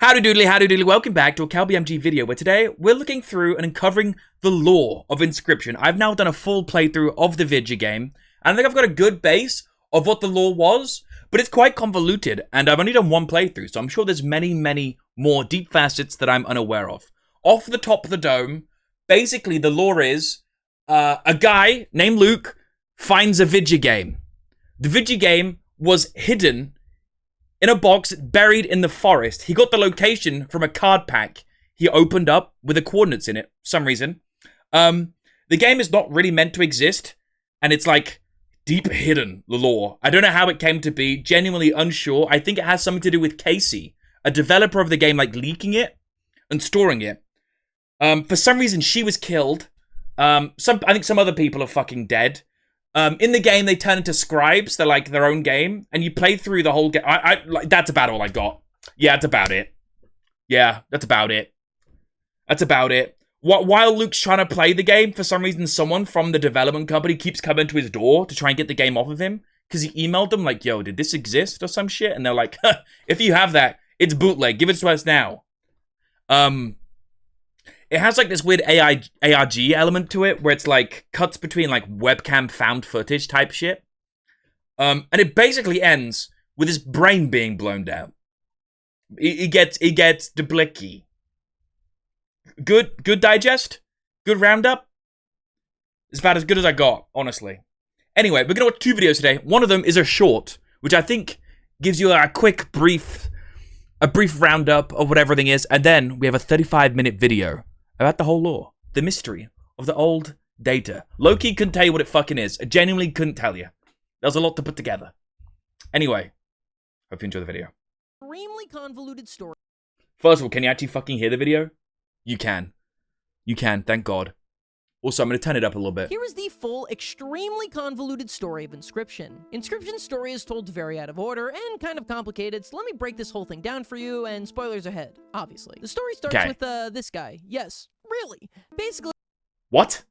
Howdy doodly, welcome back to a CalBMG video where today we're looking through and uncovering the lore of Inscryption. I've now done a full playthrough of the video game, and I think I've got a good base of what the lore was, but it's quite convoluted, and I've only done one playthrough, so I'm sure there's many more deep facets that I'm unaware of. Off the top of the dome, basically the lore is, a guy named Luke finds a video game. The video game was hidden in a box buried in the forest. He got the location from a card pack he opened up with the coordinates in it for some reason. The game is not really meant to exist, and it's like deep hidden, the lore. I don't know how it came to be, genuinely unsure. I think it has something to do with Casey, a developer of the game, like leaking it and storing it. For some reason, she was killed. I think some other people are fucking dead. In the game, they turn into scribes. They're like their own game, and you play through the whole game. Like, that's about all I got. Yeah, that's about it. Yeah, that's about it. That's about it. While Luke's trying to play the game, for some reason, someone from the development company keeps coming to his door to try and get the game off of him, because he emailed them like, yo, did this exist or some shit? And they're like, if you have that, it's bootleg. Give it to us now. It has like this weird ARG element to it, where it's like cuts between like webcam found footage type shit. And it basically ends with his brain being blown down. He gets deblicky. Good digest? Good roundup? It's about as good as I got, honestly. Anyway, we're gonna watch two videos today. One of them is a short, which I think gives you a quick brief roundup of what everything is, and then we have a 35-minute video about the whole lore, the mystery of the old data. Loki couldn't tell you what it fucking is. I genuinely couldn't tell you. There was a lot to put together. Anyway, hope you enjoy the video. Extremely convoluted story. First of all, can you actually fucking hear the video? You can. You can, thank God. Also, I'm going to turn it up a little bit. Here is the full, extremely convoluted story of Inscryption. Inscryption's story is told very out of order and kind of complicated, so let me break this whole thing down for you, and spoilers ahead, obviously. The story starts with, this guy. Yes, really. Basically... What?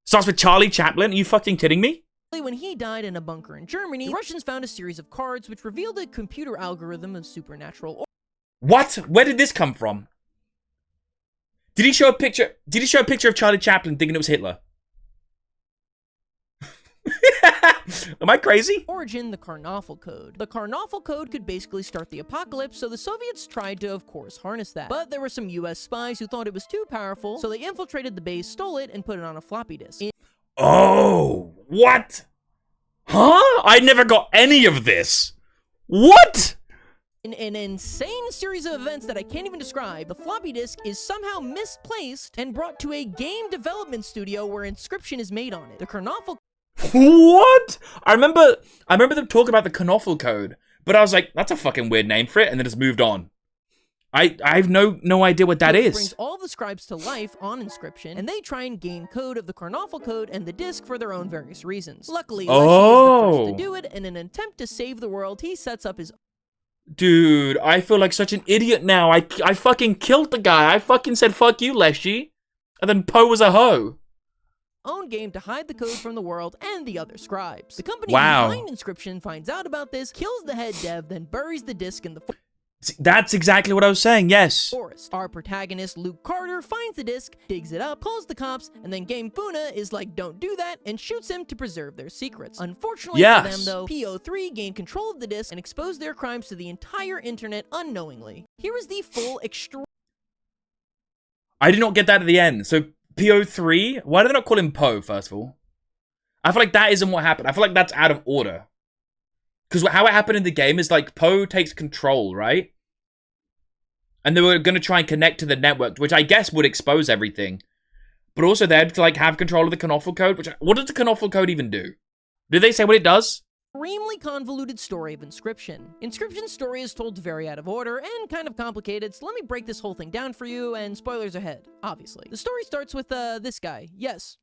Starts with Charlie Chaplin? Are you fucking kidding me? When he died in a bunker in Germany, the Russians found a series of cards which revealed a computer algorithm of supernatural... What? Where did this come from? Did he show a picture of Charlie Chaplin thinking it was Hitler? Am I crazy? Origin, the Karnoffel Code. The Karnoffel Code could basically start the apocalypse, so the Soviets tried to, of course, harness that. But there were some US spies who thought it was too powerful, so they infiltrated the base, stole it, and put it on a floppy disk. Oh, what? Huh? I never got any of this. What? In an insane series of events that I can't even describe, the floppy disk is somehow misplaced and brought to a game development studio where Inscryption is made on it. The Karnoffel... What? I remember them talking about the Karnoffel Code, but I was like, that's a fucking weird name for it, and then just moved on. I have no idea what that is. Brings all the scribes to life on Inscryption, and they try and gain code of the Karnoffel Code and the disk for their own various reasons. Luckily, Leshy is the first to do it, and in an attempt to save the world, he sets up his... Dude, I feel like such an idiot now. I fucking killed the guy. I fucking said, fuck you, Leshy. And then Poe was a hoe. Own game to hide the code from the world and the other scribes. The company behind Inscryption finds out about this, kills the head dev, then buries the disk in the That's exactly what I was saying, yes. forest. Our protagonist, Luke Carter, finds the disc, digs it up, calls the cops, and then Game Funa is like, don't do that, and shoots him to preserve their secrets. Unfortunately for them, though, PO3 gained control of the disc and exposed their crimes to the entire internet unknowingly. Here is the full I did not get that at the end. So, PO3? Why do they not call him Poe, first of all? I feel like that isn't what happened. I feel like that's out of order. Because how it happened in the game is like Poe takes control, right? And they were going to try and connect to the network, which I guess would expose everything. But also they had to like have control of the Karnoffel Code, which, what does the Karnoffel Code even do? Did they say what it does? extremely convoluted story of Inscryption. Inscryption's story is told very out of order and kind of complicated, so let me break this whole thing down for you, and spoilers ahead, obviously. The story starts with, this guy. Yes.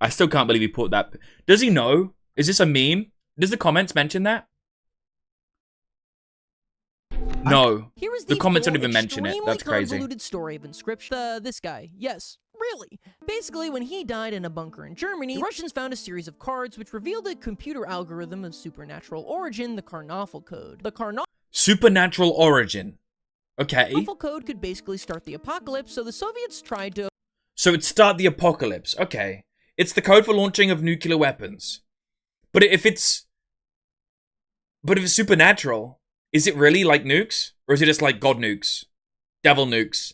I still can't believe he put that. Does he know? Is this a meme? Does the comments mention that? No. Here is the comments don't even mention it. That's crazy. Convoluted story of Inscryption. This guy. Yes. Really. Basically, when he died in a bunker in Germany, the Russians found a series of cards which revealed a computer algorithm of supernatural origin, the Karnoffel Code. Supernatural origin. Okay. Awful code could basically start the apocalypse, so the Soviets tried to... So it start the apocalypse. Okay. It's the code for launching of nuclear weapons. But if it's supernatural, is it really like nukes? Or is it just like God nukes? Devil nukes?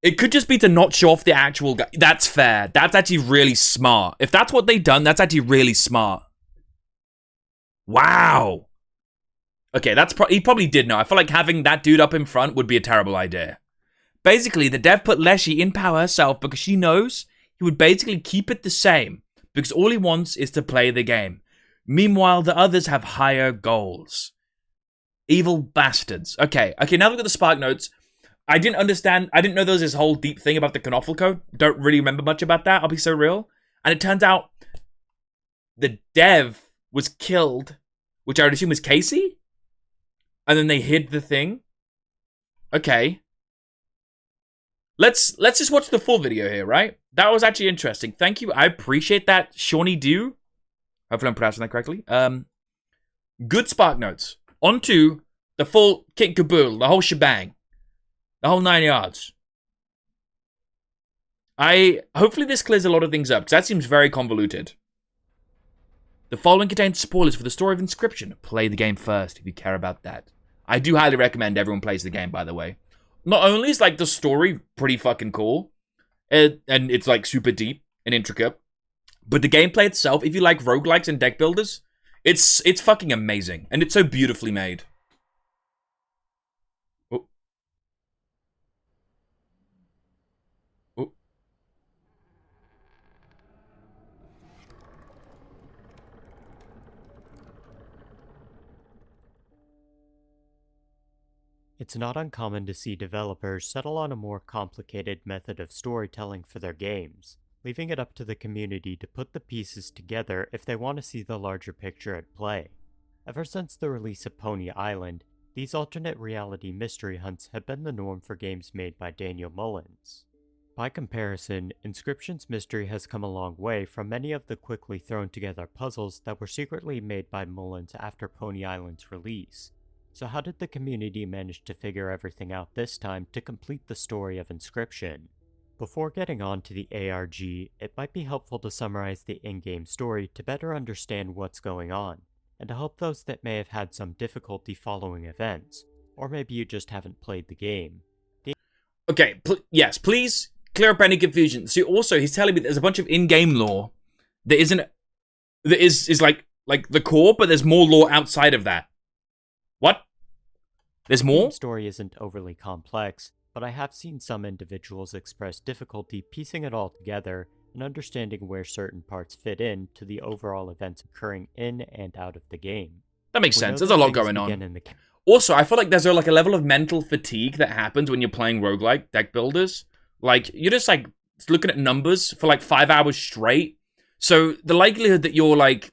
It could just be to not show off the actual guy. That's fair. That's actually really smart. If that's what they've done, that's actually really smart. Wow. Okay, he probably did know. I feel like having that dude up in front would be a terrible idea. Basically, the dev put Leshy in power herself because she knows he would basically keep it the same because all he wants is to play the game. Meanwhile, the others have higher goals. Evil bastards. Okay, now look at the Spark Notes. I didn't know there was this whole deep thing about the Knoffel code. Don't really remember much about that, I'll be so real. And it turns out the dev was killed, which I would assume was Casey? And then they hid the thing? Okay. Let's just watch the full video here, right? That was actually interesting. Thank you. I appreciate that, Shawnee Dew. Hopefully I'm pronouncing that correctly. Good Spark Notes. On to the full kit and caboodle, the whole shebang. The whole 9 yards. Hopefully this clears a lot of things up, because that seems very convoluted. The following contains spoilers for the story of Inscryption. Play the game first if you care about that. I do highly recommend everyone plays the game, by the way. Not only is like the story pretty fucking cool, and it's like super deep and intricate, but the gameplay itself, if you like roguelikes and deck builders, it's fucking amazing, and it's so beautifully made. Oh. Oh. It's not uncommon to see developers settle on a more complicated method of storytelling for their games, leaving it up to the community to put the pieces together if they want to see the larger picture at play. Ever since the release of Pony Island, these alternate reality mystery hunts have been the norm for games made by Daniel Mullins. By comparison, Inscryption's mystery has come a long way from many of the quickly thrown together puzzles that were secretly made by Mullins after Pony Island's release. So how did the community manage to figure everything out this time to complete the story of Inscryption? Before getting on to the ARG, it might be helpful to summarize the in-game story to better understand what's going on, and to help those that may have had some difficulty following events, or maybe you just haven't played the game. Okay, yes, please clear up any confusion. So also, he's telling me there's a bunch of in-game lore that is like the core, but there's more lore outside of that. What? There's more? The story isn't overly complex, but I have seen some individuals express difficulty piecing it all together and understanding where certain parts fit in to the overall events occurring in and out of the game. That makes sense. There's a lot going on. Also, I feel like there's like a level of mental fatigue that happens when you're playing roguelike deck builders. Like, you're just like looking at numbers for like 5 hours straight. So the likelihood that you're like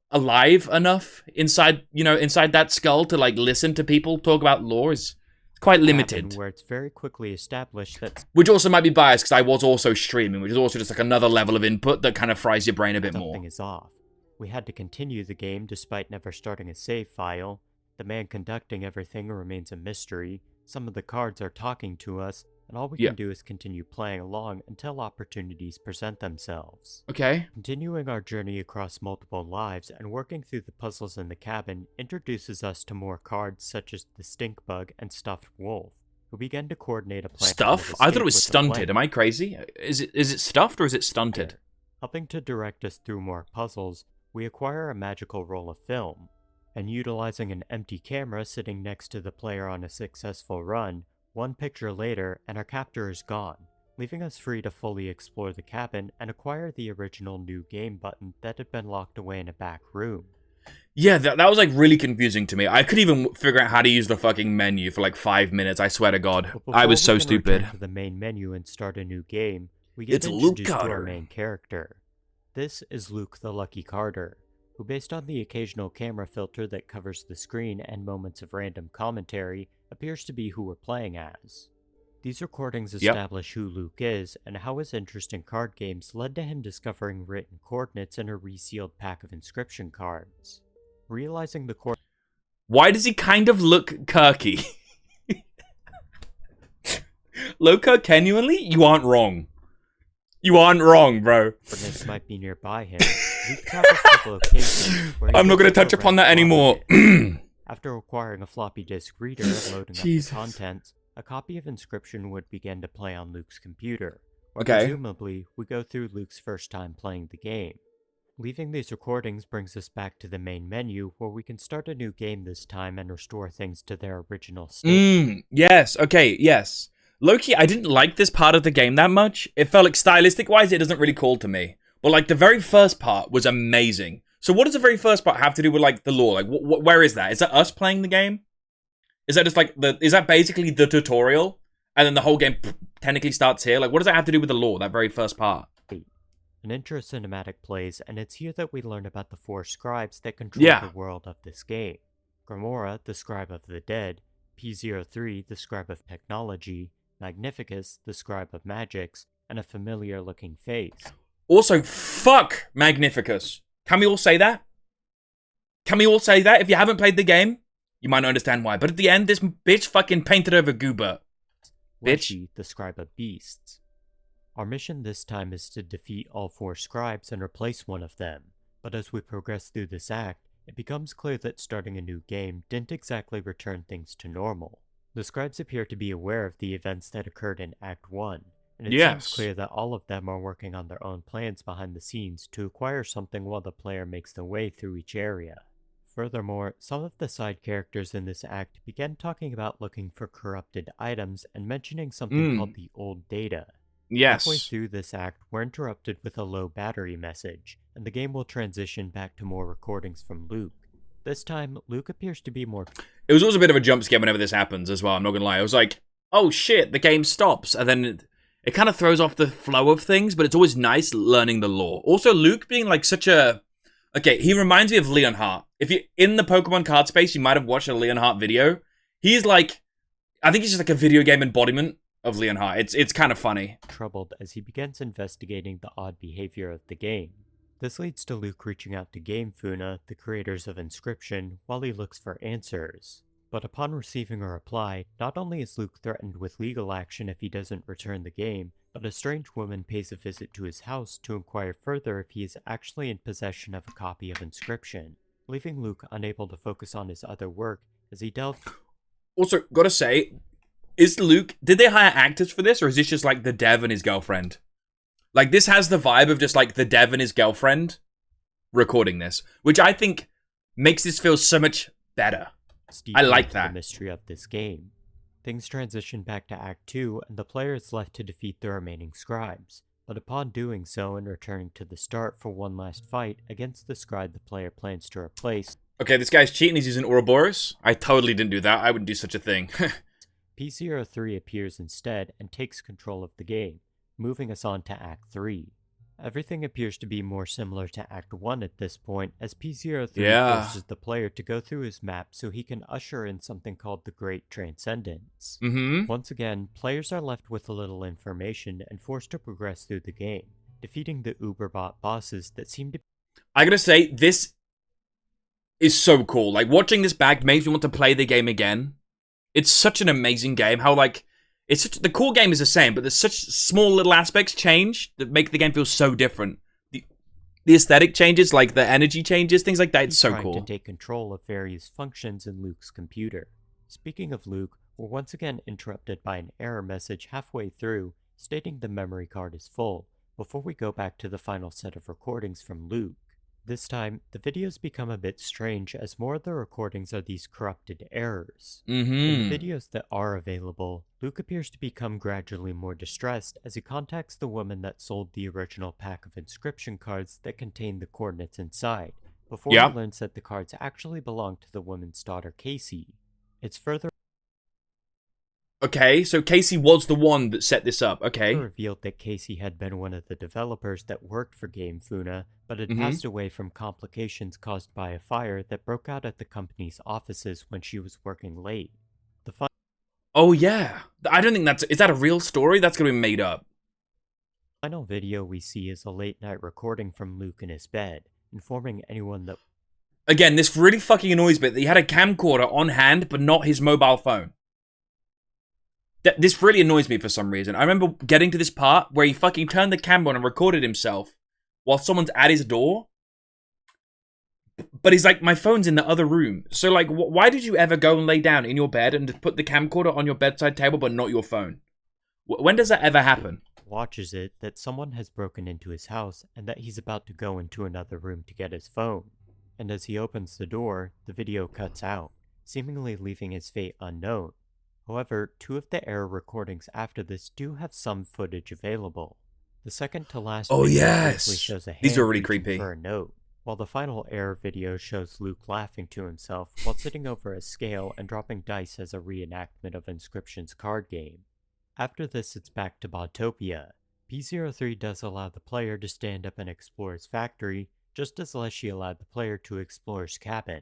alive enough inside that skull to like listen to people talk about lore is quite limited. Where it's very quickly established that, which also might be biased because I was also streaming, which is also just like another level of input that kind of fries your brain a bit more. Something is off. We had to continue the game despite never starting a save file. The man conducting everything remains a mystery. Some of the cards are talking to us, and all we can do is continue playing along until opportunities present themselves. Okay. Continuing our journey across multiple lives and working through the puzzles in the cabin introduces us to more cards such as the Stink Bug and Stuffed Wolf, who begin to coordinate a plan. Stuff? I thought it was stunted. Am I crazy? Is it stuffed or is it stunted? Helping to direct us through more puzzles, we acquire a magical roll of film, and utilizing an empty camera sitting next to the player on a successful run, one picture later, and our captor is gone, leaving us free to fully explore the cabin and acquire the original new game button that had been locked away in a back room. Yeah, that was like really confusing to me. I couldn't even figure out how to use the fucking menu for like 5 minutes, I swear to God. I was so stupid. To the main menu and start a new game, we get introduced to our main character. This is Luke the Lucky Carter, who, based on the occasional camera filter that covers the screen and moments of random commentary, appears to be who we're playing as. These recordings establish who Luke is and how his interest in card games led to him discovering written coordinates in a resealed pack of Inscryption cards. Realizing the core... Why does he kind of look Kirky? Loco, genuinely? You aren't wrong. You aren't wrong, bro. Coordinates might be nearby him. Luke travels to the location where I'm not going to touch upon that anymore. After acquiring a floppy disk reader and loading up the contents, a copy of Inscryption would begin to play on Luke's computer. Okay. Presumably, we go through Luke's first time playing the game. Leaving these recordings brings us back to the main menu, where we can start a new game this time and restore things to their original state. Yes, okay, yes. Low-key, I didn't like this part of the game that much. It felt like, stylistic-wise, it doesn't really call to me. But, like, the very first part was amazing. So what does the very first part have to do with, like, the lore? Like, where is that? Is that us playing the game? Is that just, like, is that basically the tutorial? And then the whole game technically starts here? Like, what does that have to do with the lore, that very first part? An intro cinematic plays, and it's here that we learn about the 4 scribes that control the world of this game. Grimora, the scribe of the dead, P03, the scribe of technology, Magnificus, the scribe of magics, and a familiar-looking face. Also, fuck Magnificus. Can we all say that? Can we all say that? If you haven't played the game, you might not understand why. But at the end, this bitch fucking painted over Goober. Bitch. Leshy, the scribe of beasts. Our mission this time is to defeat all 4 scribes and replace one of them. But as we progress through this act, it becomes clear that starting a new game didn't exactly return things to normal. The scribes appear to be aware of the events that occurred in Act 1, and it seems clear that all of them are working on their own plans behind the scenes to acquire something while the player makes their way through each area. Furthermore, some of the side characters in this act began talking about looking for corrupted items and mentioning something called the Old Data. Halfway through this act, we're interrupted with a low battery message, and the game will transition back to more recordings from Luke. This time, Luke appears to be more... It was also a bit of a jump scare whenever this happens as well, I'm not gonna lie. I was like, oh shit, the game stops, and then it kind of throws off the flow of things, but it's always nice learning the lore. Also, Luke being like such a... Okay, he reminds me of Leonhart. If you're in the Pokemon card space, you might have watched a Leonhart video. He's like... I think he's just like a video game embodiment of Leonhart. It's kind of funny. Troubled as he begins investigating the odd behavior of the game. This leads to Luke reaching out to Game Funa, the creators of Inscryption, while he looks for answers. But upon receiving a reply, not only is Luke threatened with legal action if he doesn't return the game, but a strange woman pays a visit to his house to inquire further if he is actually in possession of a copy of Inscryption, leaving Luke unable to focus on his other work as he delves... Also, gotta say, did they hire actors for this, or is this just like the dev and his girlfriend? Like, this has the vibe of just like the dev and his girlfriend recording this, which I think makes this feel so much better. I like that. The mystery of this game. Things transition back to Act 2, and the player is left to defeat the remaining scribes. But upon doing so and returning to the start for one last fight against the scribe the player plans to replace... Okay, this guy's cheating, he's using Ouroboros. I totally didn't do that, I wouldn't do such a thing. P03 appears instead and takes control of the game, moving us on to Act 3. Everything appears to be more similar to Act 1 at this point, as P03 forces the player to go through his map so he can usher in something called the Great Transcendence. Once again, players are left with a little information and forced to progress through the game, defeating the Uberbot bosses that seem to... I gotta say, this is so cool. Like, watching this back makes me want to play the game again. It's such an amazing game, how, like... the core game is the same, but there's such small little aspects change that make the game feel so different. The aesthetic changes, like the energy changes, things like that. It's so cool. To take control of various functions in Luke's computer. Speaking of Luke, we're once again interrupted by an error message halfway through, stating the memory card is full, before we go back to the final set of recordings from Luke. This time, the videos become a bit strange as more of the recordings are these corrupted errors. In the videos that are available, Luke appears to become gradually more distressed as he contacts the woman that sold the original pack of Inscryption cards that contain the coordinates inside, before he learns that the cards actually belong to the woman's daughter Casey. It's further... Okay, so Casey was the one that set this up, okay. Revealed that Casey had been one of the developers that worked for Game Funa, but had passed away from complications caused by a fire that broke out at the company's offices when she was working late. Oh yeah, I don't think is that a real story? That's gonna be made up. The final video we see is a late night recording from Luke in his bed, informing anyone that... Again, this really fucking annoys me that he had a camcorder on hand, but not his mobile phone. This really annoys me for some reason. I remember getting to this part where he fucking turned the camera on and recorded himself while someone's at his door. But he's like, my phone's in the other room. So, like, why did you ever go and lay down in your bed and put the camcorder on your bedside table, but not your phone? When does that ever happen? Watches it that someone has broken into his house and that he's about to go into another room to get his phone. And as he opens the door, the video cuts out, seemingly leaving his fate unknown. However, 2 of the error recordings after this do have some footage available. The second to last video briefly shows a hand These are really reaching creepy. for a note, while the final error video shows Luke laughing to himself while sitting over a scale and dropping dice as a reenactment of Inscryption's card game. After this, it's back to Botopia. P03 does allow the player to stand up and explore his factory, just as Leshy allowed the player to explore his cabin,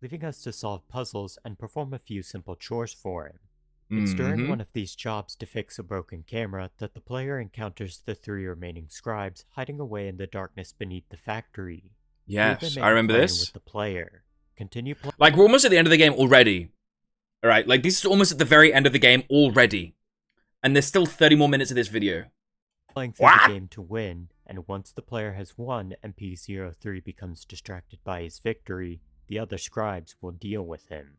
leaving us to solve puzzles and perform a few simple chores for him. It's during one of these jobs to fix a broken camera that the player encounters the 3 remaining scribes hiding away in the darkness beneath the factory. Yes, I remember this. With the player. Like, we're almost at the end of the game already. Alright, like, this is almost at the very end of the game already. And there's still 30 more minutes of this video. Playing through the game to win, and once the player has won and P03 becomes distracted by his victory, the other scribes will deal with him.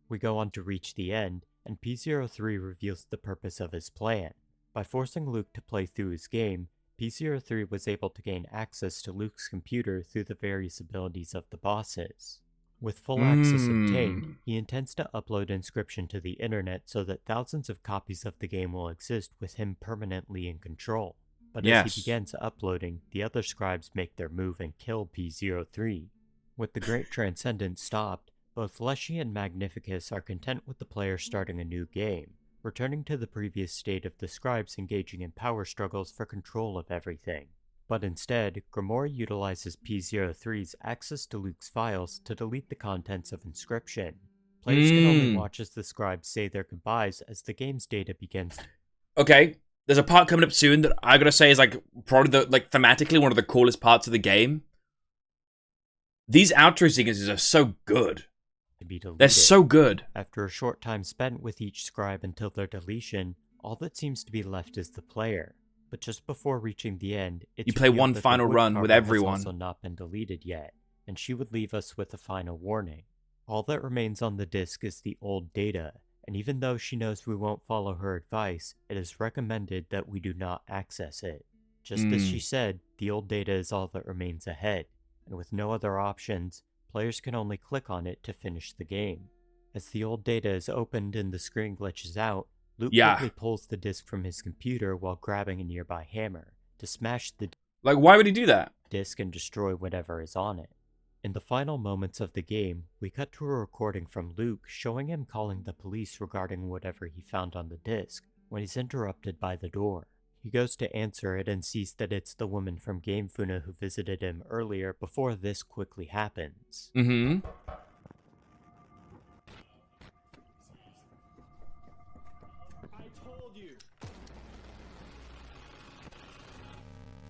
We go on to reach the end, and P03 reveals the purpose of his plan. By forcing Luke to play through his game, P03 was able to gain access to Luke's computer through the various abilities of the bosses. With full access obtained, he intends to upload Inscryption to the internet so that thousands of copies of the game will exist with him permanently in control. But as he begins uploading, the other scribes make their move and kill P03. With the Great Transcendence stopped, both Leshy and Magnificus are content with the player starting a new game, returning to the previous state of the scribes engaging in power struggles for control of everything. But instead, Grimoire utilizes P03's access to Luke's files to delete the contents of Inscryption. Players can only watch as the scribes say their goodbyes as the game's data begins. Okay, there's a part coming up soon that I gotta say is like probably thematically one of the coolest parts of the game. These outro sequences are so good. They're so good. After a short time spent with each scribe until their deletion, all that seems to be left is the player. But just before reaching the end, it's you play one final run with everyone. Has also not been deleted yet, and she would leave us with a final warning. All that remains on the disk is the old data, and even though she knows we won't follow her advice, it is recommended that we do not access it. Just as she said, the old data is all that remains ahead, and with no other options, players can only click on it to finish the game. As the old data is opened and the screen glitches out, Luke quickly pulls the disc from his computer while grabbing a nearby hammer to smash the Like, why would he do that? disc and destroy whatever is on it. In the final moments of the game, we cut to a recording from Luke showing him calling the police regarding whatever he found on the disc when he's interrupted by the door. He goes to answer it and sees that it's the woman from Game Funa who visited him earlier before this quickly happens.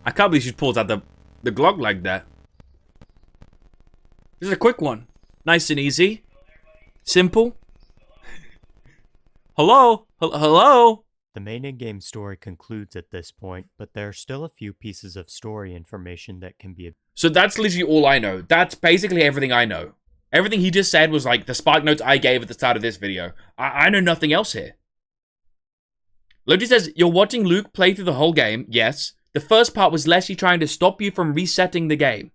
I can't believe she pulls out the Glock like that. This is a quick one. Nice and easy. Simple. Hello? Hello? The main in-game story concludes at this point, but there are still a few pieces of story information that can be... So that's literally all I know. That's basically everything I know. Everything he just said was like the spark notes I gave at the start of this video. I know nothing else here. Logi says, you're watching Luke play through the whole game. Yes. The first part was Leshy trying to stop you from resetting the game.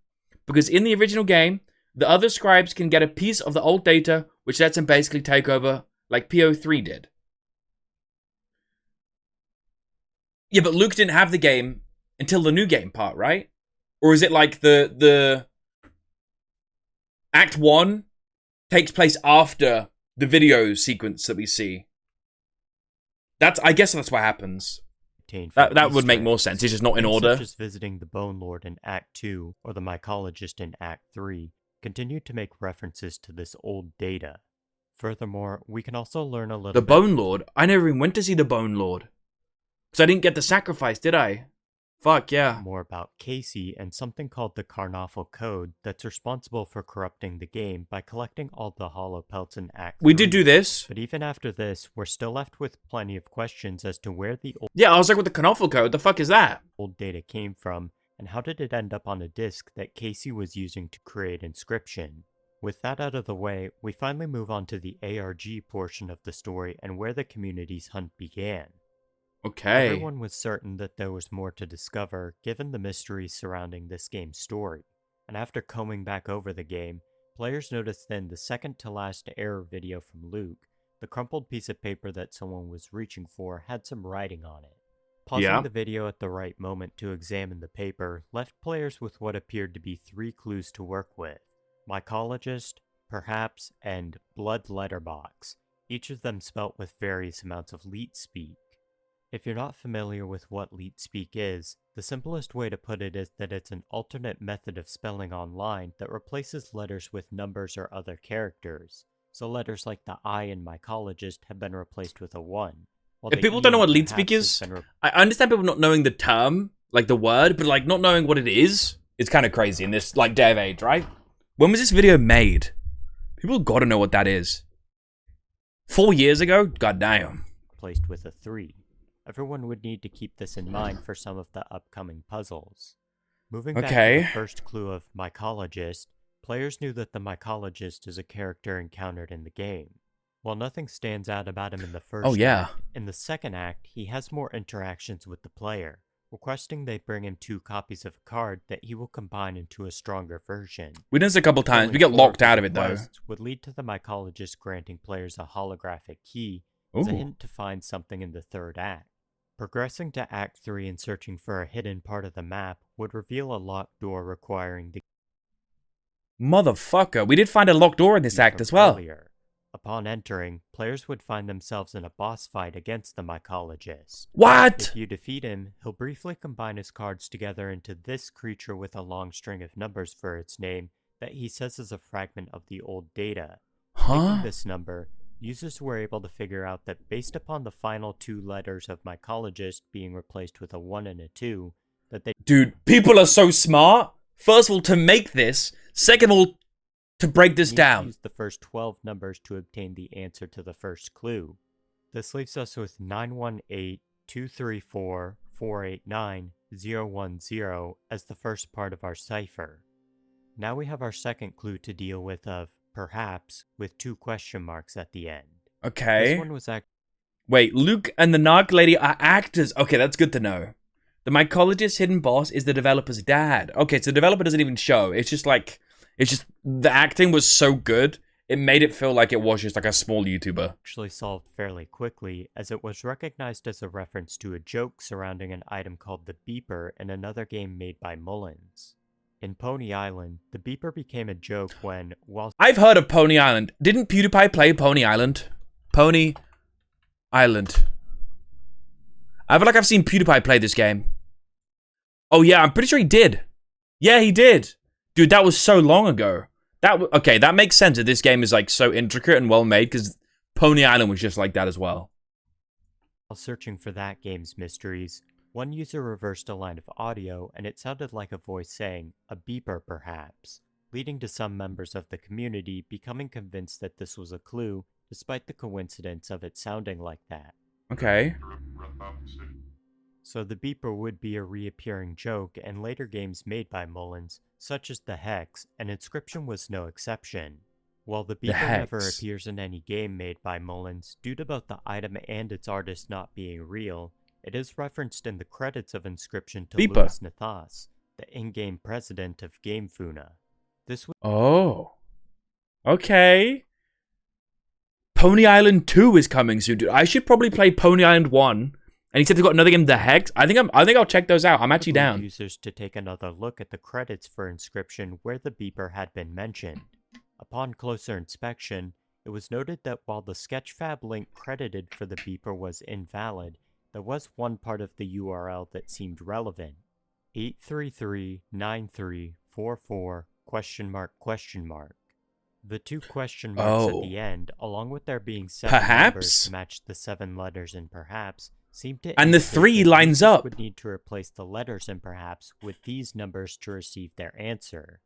Because in the original game, the other scribes can get a piece of the old data, which lets them basically take over like P03 did. Yeah, but Luke didn't have the game until the new game part, right? Or is it like the Act 1 takes place after the video sequence that we see? I guess that's what happens. That would make more sense. It's just not in order. Such as visiting the Bone Lord in Act 2 or the Mycologist in Act 3 continue to make references to this old data. Furthermore, we can also learn a little bit... The Bone Lord? I never even went to see the Bone Lord. Because I didn't get the sacrifice, did I? Fuck, yeah. More about Casey and something called the Carnoffel Code that's responsible for corrupting the game by collecting all the hollow pelts in Act 3. We did do this. But even after this, we're still left with plenty of questions as to where the Yeah, I was like, with the Carnoffel Code, the fuck is that? old data came from, and how did it end up on a disk that Casey was using to create Inscryption. With that out of the way, we finally move on to the ARG portion of the story and where the community's hunt began. Okay. Everyone was certain that there was more to discover, given the mysteries surrounding this game's story. And after combing back over the game, players noticed then the second-to-last error video from Luke. The crumpled piece of paper that someone was reaching for had some writing on it. Pausing the video at the right moment to examine the paper left players with what appeared to be 3 clues to work with: mycologist, perhaps, and blood letterbox, each of them spelt with various amounts of leet speak. If you're not familiar with what leet speak is, the simplest way to put it is that it's an alternate method of spelling online that replaces letters with numbers or other characters. So letters like the I in mycologist have been replaced with a 1. If people don't know what leet speak is, I understand people not knowing the term, like the word, but like not knowing what it is, it's kind of crazy in this like day of age, right? When was this video made? People gotta know what that is. 4 years ago? Goddamn. Replaced with a 3. Everyone would need to keep this in mind for some of the upcoming puzzles. Moving back to the first clue of mycologist, players knew that the mycologist is a character encountered in the game. While nothing stands out about him in the first act, in the second act, he has more interactions with the player, requesting they bring him 2 copies of a card that he will combine into a stronger version. We did this a couple times. We get locked out of it, though. Would lead to the mycologist granting players a holographic key as a hint to find something in the third act. Progressing to Act 3 and searching for a hidden part of the map would reveal a locked door requiring the... Motherfucker, we did find a locked door in this act as well. Upon entering, players would find themselves in a boss fight against the mycologist. What? If you defeat him, he'll briefly combine his cards together into this creature with a long string of numbers for its name that he says is a fragment of the old data. Taking this number, users were able to figure out that based upon the final 2 letters of mycologist being replaced with a 1 and a 2, that they... Dude, people are so smart. First of all, to make this. Second of all, to break this down. Use the first 12 numbers to obtain the answer to the first clue. This leaves us with 918-234-489-010 as the first part of our cipher. Now we have our second clue to deal with of perhaps with 2 question marks at the end. Okay. This one was Wait, Luke and the Narc lady are actors. Okay, that's good to know. The mycologist's hidden boss is the developer's dad. Okay, so the developer doesn't even show. It's just like... It's just, the acting was so good, it made it feel like it was just like a small YouTuber. Actually solved fairly quickly, as it was recognized as a reference to a joke surrounding an item called the beeper in another game made by Mullins. In Pony Island, the beeper became a joke when, while... I've heard of Pony Island. Didn't PewDiePie play Pony Island? Pony Island. I feel like I've seen PewDiePie play this game. Oh yeah, I'm pretty sure he did. Yeah, he did. Dude, that was so long ago. Okay, that makes sense that this game is like so intricate and well made because Pony Island was just like that as well. While searching for that game's mysteries, one user reversed a line of audio and it sounded like a voice saying, "a beeper perhaps," leading to some members of the community becoming convinced that this was a clue, despite the coincidence of it sounding like that. Okay. So the beeper would be a reappearing joke in later games made by Mullins, such as The Hex, and Inscryption was no exception. While the beeper never appears in any game made by Mullins, due to both the item and its artist not being real, it is referenced in the credits of Inscryption to Louis Nathas, the in-game president of GameFuna. This was okay. Pony Island 2 is coming soon, dude. I should probably play Pony Island 1. And he said they've got another game, The Hex. I think I'll check those out. I'm actually down. Users to take another look at the credits for Inscryption where the beeper had been mentioned. Upon closer inspection, it was noted that while the Sketchfab link credited for the beeper was invalid, there was one part of the URL that seemed relevant. 833-9344 ? The 2 question marks at the end, along with there being 7 numbers to match the 7 letters in perhaps, seemed to And the indicate 3 that lines users up. would need to replace the letters and perhaps with these numbers to receive their answer.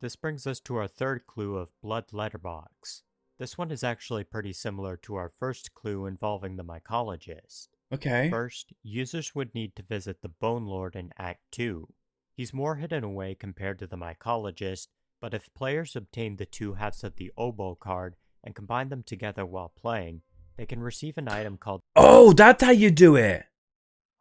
This brings us to our third clue of Blood Letterbox. This one is actually pretty similar to our first clue involving the mycologist. Okay. First, users would need to visit the Bone Lord in Act 2. He's more hidden away compared to the mycologist, but if players obtain the 2 halves of the oboe card and combine them together while playing, they can receive an item called... Oh, that's how you do it.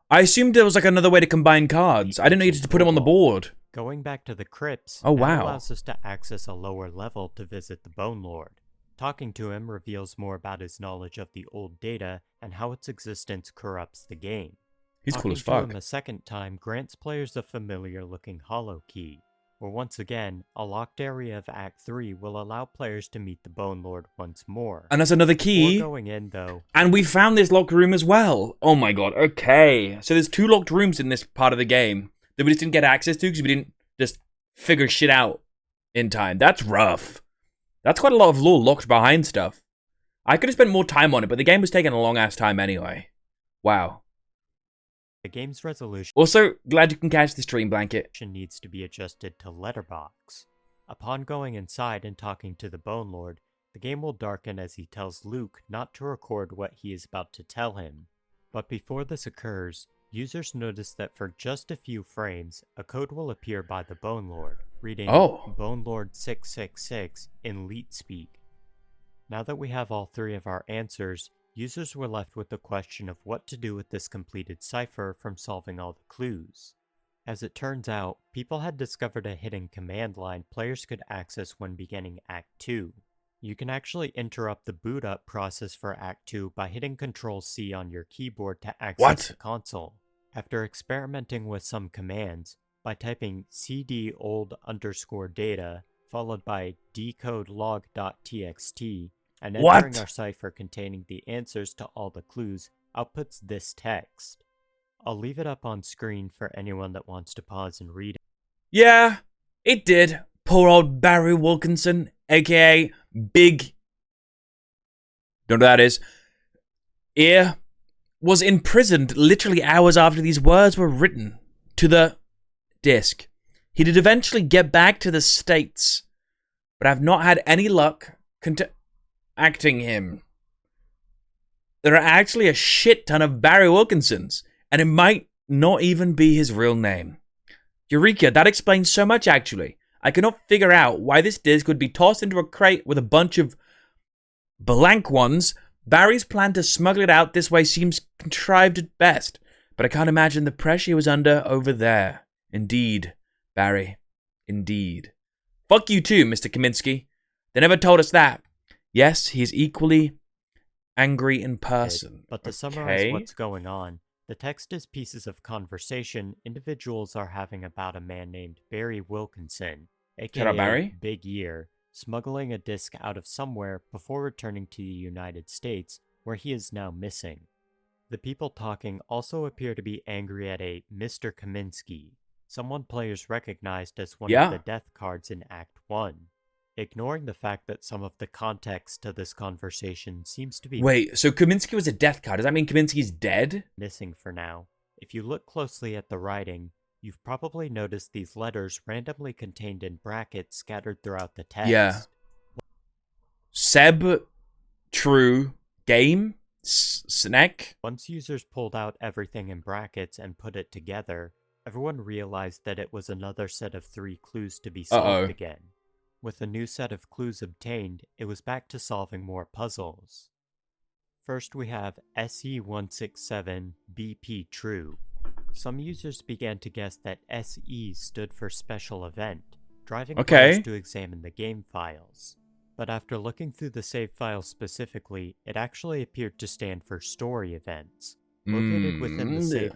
I assumed there was like another way to combine cards. I didn't know you had to put them on the board. Going back to the crypts, Oh, that wow. allows us to access a lower level to visit the Bone Lord. Talking to him reveals more about his knowledge of the old data and how its existence corrupts the game. He's cool as Talking fuck. to him a second time grants players a familiar-looking hollow key, where once again, a locked area of Act 3 will allow players to meet the Bone Lord once more. And that's another key. Before going in, though... And we found this locked room as well. Oh my god, okay. So there's 2 locked rooms in this part of the game that we just didn't get access to because we didn't just figure shit out in time. That's rough. That's quite a lot of lore locked behind stuff. I could have spent more time on it, but the game was taking a long-ass time anyway. Wow. The game's resolution Also, glad you can catch the stream blanket. needs to be adjusted to letterbox. Upon going inside and talking to the Bone Lord, the game will darken as he tells Luke not to record what he is about to tell him. But before this occurs, users notice that for just a few frames, a code will appear by the Bone Lord, reading Bone Lord 666 in Leet speak. Now that we have all 3 of our answers, users were left with the question of what to do with this completed cipher from solving all the clues. As it turns out, people had discovered a hidden command line players could access when beginning Act 2. You can actually interrupt the boot up process for Act 2 by hitting Ctrl-C on your keyboard to access the console. After experimenting with some commands, by typing cd old_data followed by decode_log.txt and entering our cipher containing the answers to all the clues, outputs this text. I'll leave it up on screen for anyone that wants to pause and read it. Yeah, it did. Poor old Barry Wilkinson, aka Big... Don't know what that is. Ear was imprisoned literally hours after these words were written to the disc. He did eventually get back to the States, but I've not had any luck acting him. There are actually a shit ton of Barry Wilkinsons, and it might not even be his real name. Eureka, that explains so much actually. I cannot figure out why this disc would be tossed into a crate with a bunch of blank ones. Barry's plan to smuggle it out this way seems contrived at best, but I can't imagine the pressure he was under over there. Indeed, Barry. Indeed. Fuck you too, Mr. Kaminsky. They never told us that. Yes, he is equally angry in person. But to summarize what's going on, the text is pieces of conversation individuals are having about a man named Barry Wilkinson, aka Big Ear, smuggling a disc out of somewhere before returning to the United States, where he is now missing. The people talking also appear to be angry at a Mr. Kaminsky, someone players recognized as one of the death cards in Act 1. Ignoring the fact that some of the context to this conversation seems to be... Wait, so Kaminsky was a death card. Does that mean Kaminsky's dead? ...missing for now. If you look closely at the writing, you've probably noticed these letters randomly contained in brackets scattered throughout the text. Yeah. Seb, True, Game, Snack. Once users pulled out everything in brackets and put it together, everyone realized that it was another set of 3 clues to be solved again. With a new set of clues obtained, it was back to solving more puzzles. First we have SE167BP True. Some users began to guess that SE stood for Special Event, driving players to examine the game files. But after looking through the save files specifically, it actually appeared to stand for Story Events. Located within the save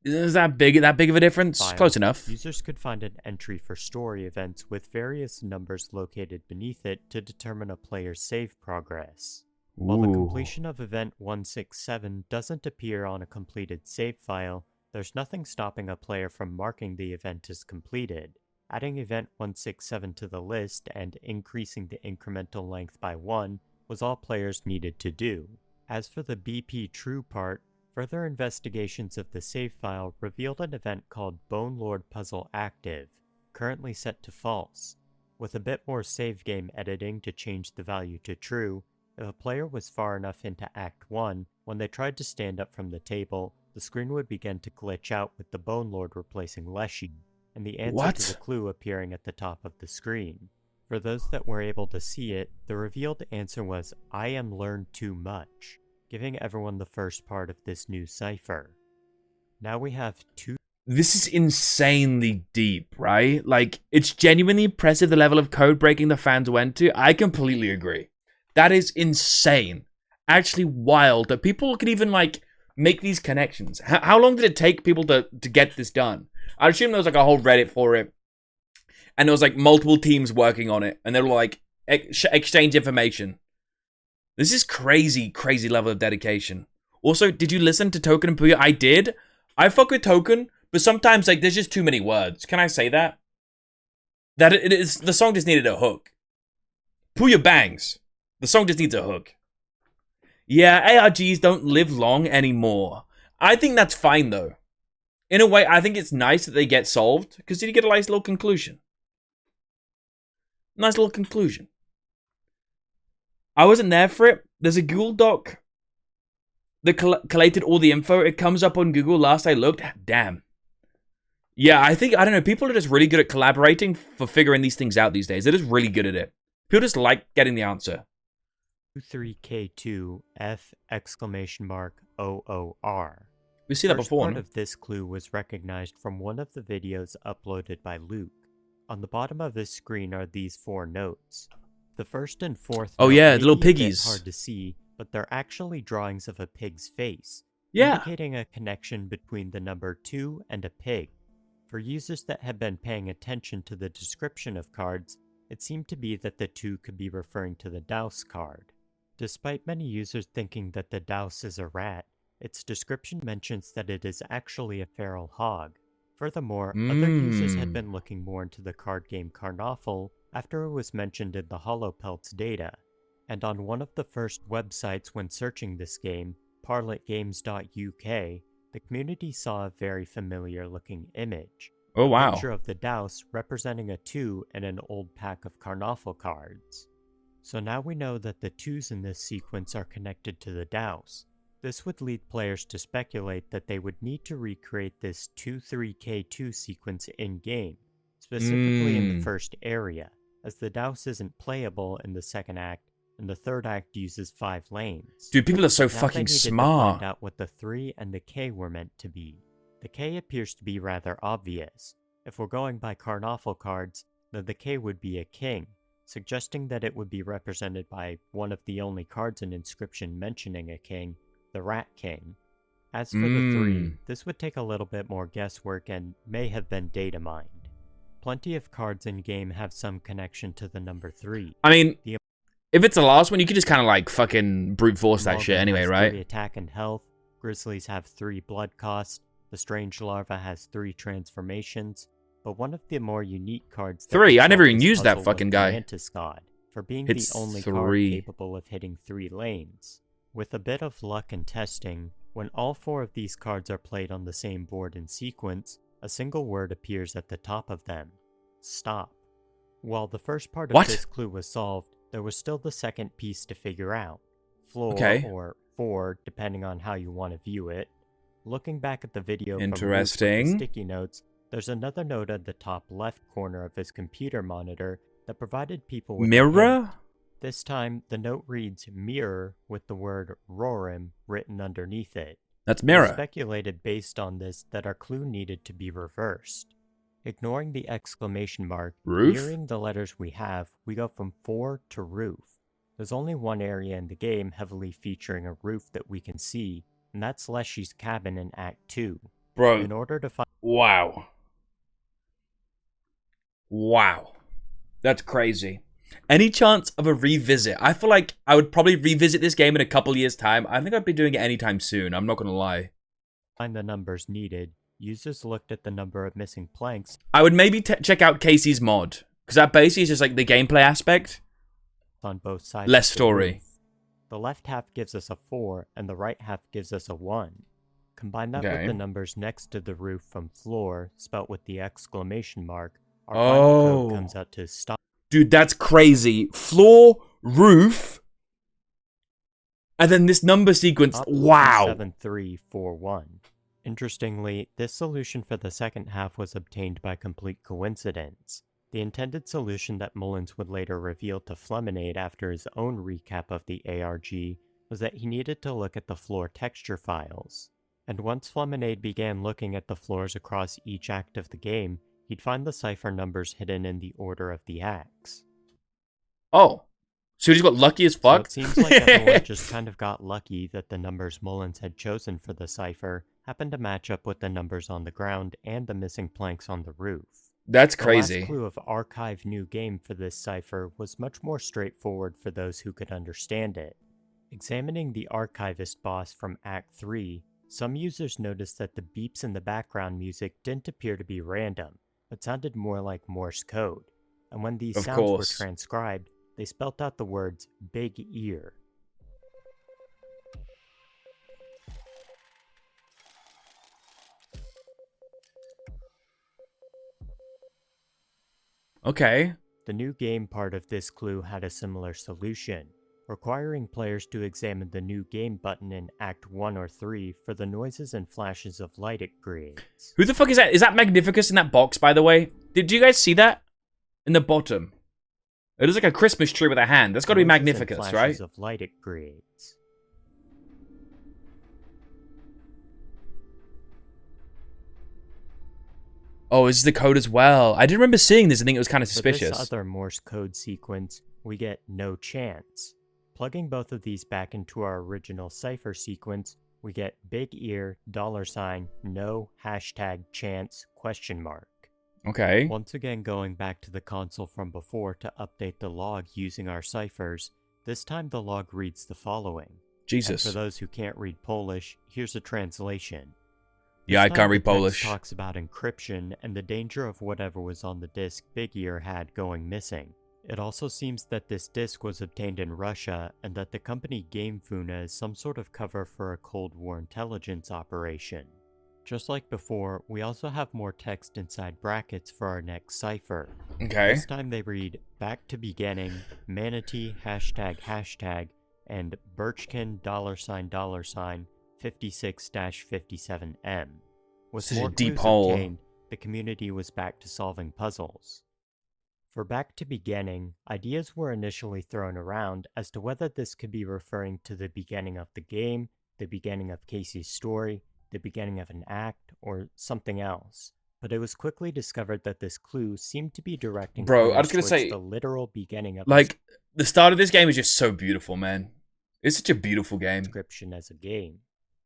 Is that big of a difference? file, Close enough. Users could find an entry for story events with various numbers located beneath it to determine a player's save progress. While the completion of Event 167 doesn't appear on a completed save file, there's nothing stopping a player from marking the event as completed. Adding Event 167 to the list and increasing the incremental length by 1 was all players needed to do. As for the BP True part, Further investigations of the save file revealed an event called Bone Lord Puzzle Active, currently set to false, with a bit more save game editing to change the value to true. If a player was far enough into Act 1, when they tried to stand up from the table, the screen would begin to glitch out with the Bone Lord replacing Leshy, and the answer to the clue appearing at the top of the screen. For those that were able to see it, the revealed answer was, "I am learned too much," giving everyone the first part of this new cipher. Now we have two... This is insanely deep, right? Like, it's genuinely impressive the level of code breaking the fans went to. I completely agree. That is insane. Actually wild that people could even, like, make these connections. How long did it take people to get this done? I assume there was, like, a whole Reddit for it. And there was, like, multiple teams working on it. And they were, like, exchange information. This is crazy, crazy level of dedication. Also, did you listen to Token and Puya? I did. I fuck with Token, but sometimes, like, there's just too many words. Can I say that? That it is, the song just needed a hook. Puya bangs. The song just needs a hook. Yeah, ARGs don't live long anymore. I think that's fine, though. In a way, I think it's nice that they get solved, because you get a nice little conclusion. Nice little conclusion. I wasn't there for it. There's a Google Doc that collated all the info. It comes up on Google last I looked. Damn. Yeah, I don't know, people are just really good at collaborating for figuring these things out these days. They're just really good at it. People just like getting the answer. 23K2F exclamation mark OOR. We see that before. Part of this clue was recognized from one of the videos uploaded by Luke. On the bottom of this screen are these 4 notes. The first and fourth the little piggies. Hard to see, but they're actually drawings of a pig's face, yeah, indicating a connection between the number 2 and a pig. For users that had been paying attention to the description of cards, it seemed to be that the 2 could be referring to the Douse card. Despite many users thinking that the Douse is a rat, its description mentions that it is actually a feral hog. Furthermore, other users had been looking more into the card game Karnoffel after it was mentioned in the HoloPelts data, and on one of the first websites when searching this game, parletgames.uk, the community saw a very familiar looking image. Oh wow. A picture of the Douse representing a 2 in an old pack of Karnoffel cards. So now we know that the 2s in this sequence are connected to the Douse. This would lead players to speculate that they would need to recreate this 2-3K2 sequence in-game, specifically in the first area, as the Douse isn't playable in the second act, and the third act uses 5 lanes. Dude, people are so Now fucking they needed smart. to find out what the 3 and the K were meant to be. The K appears to be rather obvious. If we're going by Karnoffel cards, then the K would be a king, suggesting that it would be represented by one of the only cards in Inscryption mentioning a king, the Rat King. As for the 3, this would take a little bit more guesswork and may have been data mined. Plenty of cards in-game have some connection to the number 3. I mean, if it's the last one, you could just kind of like fucking brute force that shit anyway, right? 3 attack and health, Grizzlies have 3 blood cost, the Strange Larva has 3 transformations, but one of the more unique cards... 3? I never even used that fucking guy. Mantis God, for being It's the only 3. card capable of hitting 3 lanes. With a bit of luck and testing, when all 4 of these cards are played on the same board in sequence, a single word appears at the top of them. Stop. While the first part of this clue was solved, there was still the second piece to figure out. Floor, or 4, depending on how you want to view it. Looking back at the video from Luke with the sticky notes, there's another note at the top left corner of his computer monitor that provided people with mirror? This time, the note reads mirror with the word Rorim written underneath it. That's mirror. We speculated based on this that our clue needed to be reversed. Ignoring the exclamation mark, mirroring the letters we have, we go from 4 to roof. There's only one area in the game heavily featuring a roof that we can see, and that's Leshy's cabin in Act 2. Bro, in order to find... Wow. Wow. That's crazy. Any chance of a revisit? I feel like I would probably revisit this game in a couple years' time. I think I'd be doing it anytime soon. I'm not going to lie. Find the numbers needed. Users looked at the number of missing planks. I would maybe check out Casey's mod, because that basically is just like the gameplay aspect. On both sides. Less story. The left half gives us a 4, and the right half gives us a 1. Combine that with Okay. the numbers next to the roof from floor, spelt with the exclamation mark. Our final code comes out to stop. Dude, that's crazy. Floor, roof, and then this number sequence. Wow. 7341. Interestingly, this solution for the second half was obtained by complete coincidence. The intended solution that Mullins would later reveal to Flemonade after his own recap of the ARG was that he needed to look at the floor texture files. And once Flemonade began looking at the floors across each act of the game, he'd find the cipher numbers hidden in the order of the acts. Oh. So he just got lucky as fuck? So it seems like everyone just kind of got lucky that the numbers Mullins had chosen for the cipher happened to match up with the numbers on the ground and the missing planks on the roof. That's crazy. The last clue of Archive New Game for this cipher was much more straightforward for those who could understand it. Examining the Archivist boss from Act 3, some users noticed that the beeps in the background music didn't appear to be random, but sounded more like Morse code. And when these sounds were transcribed, they spelt out the words Big Ear. Okay. The new game part of this clue had a similar solution, requiring players to examine the new game button in Act 1 or 3 for the noises and flashes of light it creates. Who the fuck is that? Is that Magnificus in that box, by the way? Did you guys see that? In the bottom. It is like a Christmas tree with a hand. That's got to be Magnificus, right? Flashes of light it creates. Oh, is the code as well? I did remember seeing this. I think it was kind of suspicious. For this other Morse code sequence, we get no chance. Plugging both of these back into our original cipher sequence, we get big ear, $, no, hashtag, chance, question mark. Okay. Once again going back to the console from before to update the log using our ciphers, this time the log reads the following. Jesus. And for those who can't read Polish, here's a translation. Yeah, I can't read Polish. It talks about encryption and the danger of whatever was on the disk Big Ear had going missing. It also seems that this disk was obtained in Russia and that the company GameFuna is some sort of cover for a Cold War intelligence operation. Just like before, we also have more text inside brackets for our next cipher. Okay. This time they read back to beginning, manatee, hashtag, hashtag, and Birchkin, $, 56-57M. With Such a more deep clues hole. obtained, the community was back to solving puzzles. For back to beginning, ideas were initially thrown around as to whether this could be referring to the beginning of the game, the beginning of Casey's story, the beginning of an act, or something else. But it was quickly discovered that this clue seemed to be directing Bro, I was gonna towards say, the literal beginning of like, the start of this game is just so beautiful, man. It's such a beautiful game. Inscryption as a game.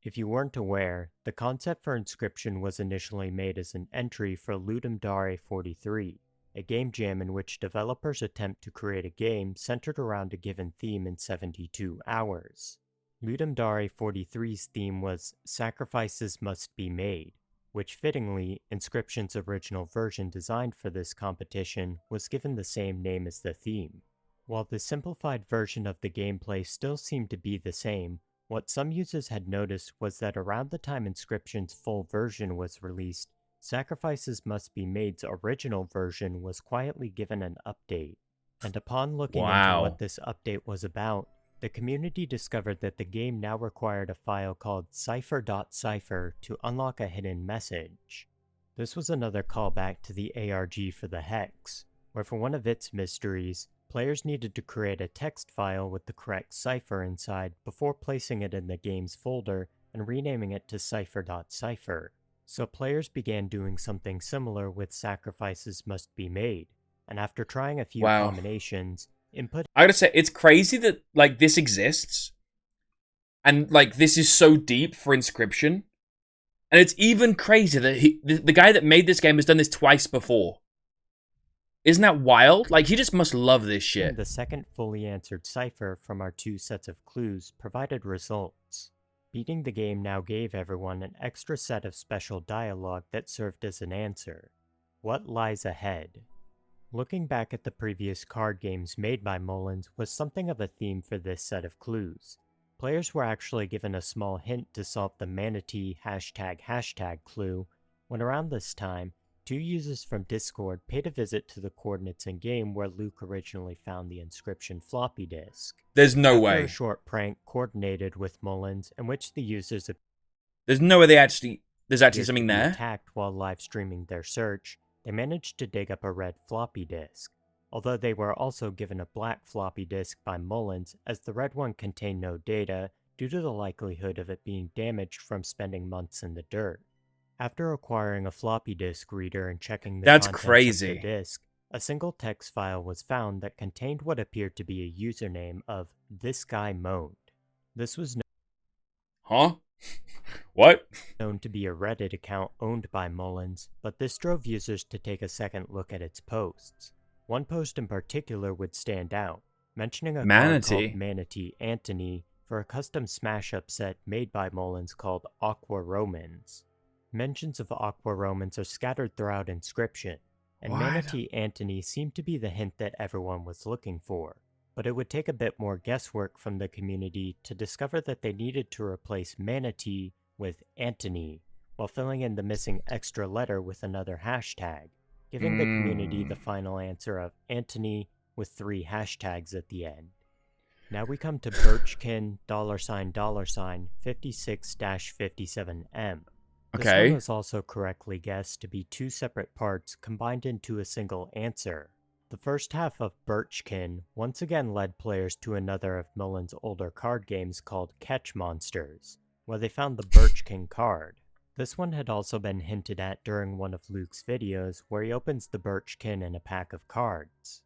If you weren't aware, the concept for Inscryption was initially made as an entry for Ludum Dare 43, a game jam in which developers attempt to create a game centered around a given theme in 72 hours. Ludum Dare 43's theme was Sacrifices Must Be Made, which fittingly, Inscryption's original version designed for this competition was given the same name as the theme. While the simplified version of the gameplay still seemed to be the same, what some users had noticed was that around the time Inscryption's full version was released, Sacrifices Must Be Made's original version was quietly given an update. And upon looking into what this update was about, the community discovered that the game now required a file called cipher.cipher to unlock a hidden message. This was another callback to the ARG for the Hex, where for one of its mysteries, players needed to create a text file with the correct cipher inside before placing it in the game's folder and renaming it to cipher.cipher. So players began doing something similar with Sacrifices Must Be Made, and after trying a few combinations, input... I gotta say, it's crazy that, like, this exists, and, like, this is so deep for Inscryption, and it's even crazier that the guy that made this game has done this twice before. Isn't that wild? Like, he just must love this shit. The second fully answered cipher from our two sets of clues provided results. Beating the game now gave everyone an extra set of special dialogue that served as an answer. What lies ahead? Looking back at the previous card games made by Mullins was something of a theme for this set of clues. Players were actually given a small hint to solve the manatee ### clue when around this time, 2 users from Discord paid a visit to the coordinates in-game where Luke originally found the Inscryption floppy disk. There's no After way. a short prank coordinated with Mullins in which the users There's no way there's actually something there. attacked while live streaming their search, they managed to dig up a red floppy disk. Although they were also given a black floppy disk by Mullins, as the red one contained no data due to the likelihood of it being damaged from spending months in the dirt. After acquiring a floppy disk reader and checking the That's contents crazy. of the disk, a single text file was found that contained what appeared to be a username of "This Guy Moaned." This was Huh? What? known to be a Reddit account owned by Mullins, but this drove users to take a second look at its posts. One post in particular would stand out, mentioning a card called Manatee Antony for a custom smash-up set made by Mullins called Aqua Romans. Mentions of Aqua Romans are scattered throughout Inscryption, and Manatee Antony seemed to be the hint that everyone was looking for, but it would take a bit more guesswork from the community to discover that they needed to replace Manatee with Antony, while filling in the missing extra letter with another hashtag, giving the community the final answer of Antony with 3 hashtags at the end. Now we come to Birchkin $56-57M. This one was also correctly guessed to be 2 separate parts combined into a single answer. The first half of Birchkin once again led players to another of Mullins' older card games called Catch Monsters, where they found the Birchkin card. This one had also been hinted at during one of Luke's videos where he opens the Birchkin in a pack of cards.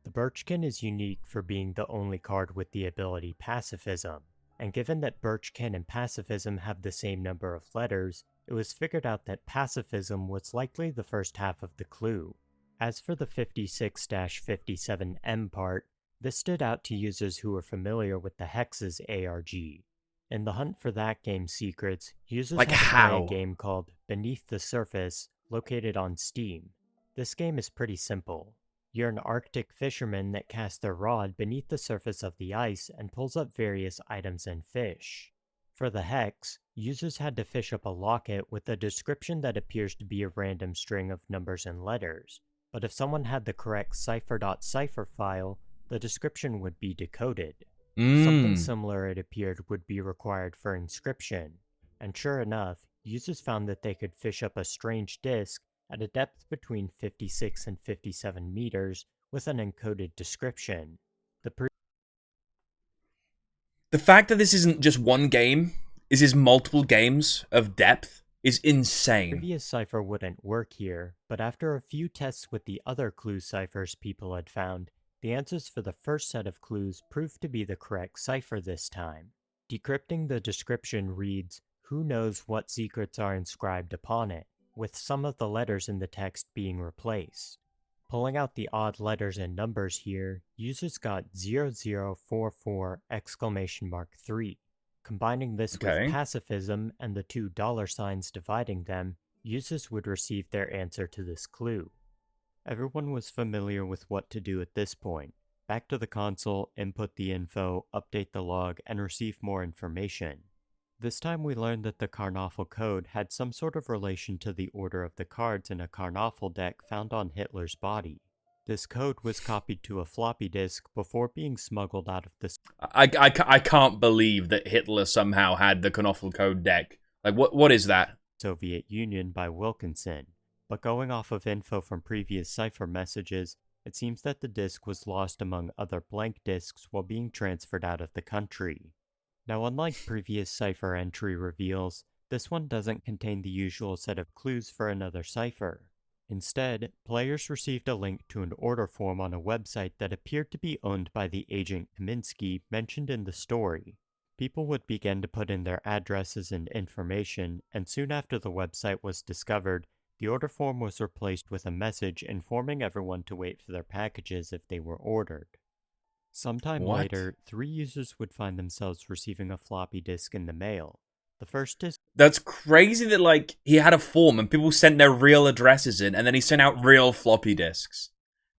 The Birchkin is unique for being the only card with the ability Pacifism, and given that Birchkin and Pacifism have the same number of letters, it was figured out that Pacifism was likely the first half of the clue. As for the 56-57M part, this stood out to users who were familiar with the Hexes ARG. In the hunt for that game's secrets, users had to play a game called Beneath the Surface, located on Steam. This game is pretty simple. You're an Arctic fisherman that casts their rod beneath the surface of the ice and pulls up various items and fish. For the hex, users had to fish up a locket with a description that appears to be a random string of numbers and letters, but if someone had the correct cipher.cipher file, the description would be decoded. Something similar, it appeared, would be required for Inscryption, and sure enough, users found that they could fish up a strange disk at a depth between 56 and 57 meters with an encoded description. The fact that this isn't just one game, is multiple games of depth, is insane. The previous cipher wouldn't work here, but after a few tests with the other clue ciphers people had found, the answers for the first set of clues proved to be the correct cipher this time. Decrypting the description reads, "Who knows what secrets are inscribed upon it," with some of the letters in the text being replaced. Pulling out the odd letters and numbers here, users got 0044!3. Combining this with Pacifism and the 2 $signs dividing them, users would receive their answer to this clue. Everyone was familiar with what to do at this point. Back to the console, input the info, update the log, and receive more information. This time we learned that the Karnaffel code had some sort of relation to the order of the cards in a Karnaffel deck found on Hitler's body. This code was copied to a floppy disk before being smuggled out of the... I can't believe that Hitler somehow had the Karnaffel code deck. Like, what is that? Soviet Union by Wilkinson. But going off of info from previous cipher messages, it seems that the disk was lost among other blank disks while being transferred out of the country. Now, unlike previous cipher entry reveals, this one doesn't contain the usual set of clues for another cipher. Instead, players received a link to an order form on a website that appeared to be owned by the agent Kaminsky mentioned in the story. People would begin to put in their addresses and information, and soon after the website was discovered, the order form was replaced with a message informing everyone to wait for their packages if they were ordered. Sometime later, 3 users would find themselves receiving a floppy disk in the mail. The first disk... That's crazy that, like, he had a form and people sent their real addresses in, and then he sent out real floppy disks.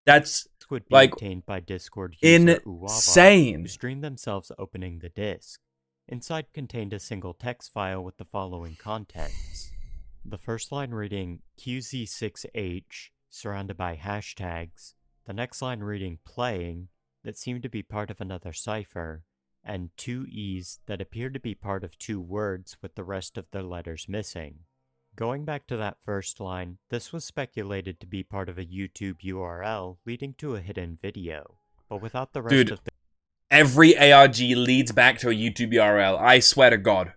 That's, would be obtained by Discord user insane. Who streamed themselves opening the disk. Inside contained a single text file with the following contents. The first line reading QZ6H, surrounded by hashtags. The next line reading playing, that seemed to be part of another cipher, and two E's that appeared to be part of two words with the rest of the letters missing. Going back to that first line, this was speculated to be part of a YouTube URL leading to a hidden video, but without the rest of the... Every ARG leads back to a YouTube URL. I swear to God.